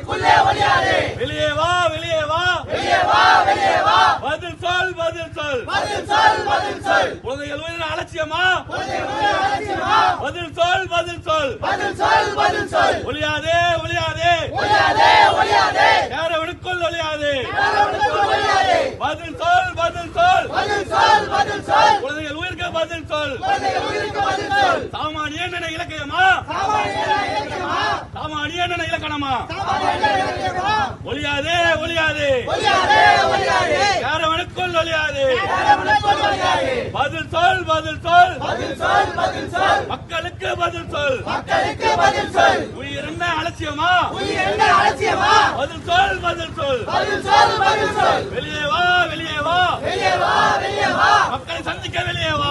வீட்டுக்குள்ளே ஒளியாதே. வெளியே வா வெளியே வா வெளியே வா வெளியே வா. பதில் சொல் பதில் சொல் பதில் சொல் பதில் சொல். குழந்தைகள் உயிரின அலட்சியமா குழந்தைகளுடைய அலட்சியமா. பதில் சொல் பதில் சொல் பதில் சொல் பதில் சொல். ஒளியாதே ஒளியாதே ஒளியாதே ஒளியாதே. யாரவனுக்குள் ஒளியாதே யாரவனுக்குள் ஒளியாதே. பதில் சொல் பதில் சொல் பதில் சொல் பதில் சொல். குழந்தைகள் உயிருக்கு பதில் சொல் குழந்தைகள் உயிருக்கு பதில் சொல். சாமானியன் என இலக்கியமா சாமானியன இலக்கியமா. சாமானியன் என இலக்கணமா சாமானியன இலக்கியமா. ஒளியாதே ஒளியாதே ஒளியாதே ஒளியாதே. யாரவனுக்குள் ஒளியாதே யாரவனுக்குள் ஒளியாதே. பதில் சொல் பதில் சொல் பதில் சொல் பதில் சொல். மக்களுக்கு பதில் சொல் மக்களுக்கு பதில் சொல். உயிர் என்ன அலட்சியமா உயிர் என்ன அலட்சியமா. பதில் சொல் பதில் சொல் பதில் சொல் பதில் சொல். வெளியே வா வெளியே வா வெளியே வா வெளியே வா. மக்களை சந்திக்க வெளியே வா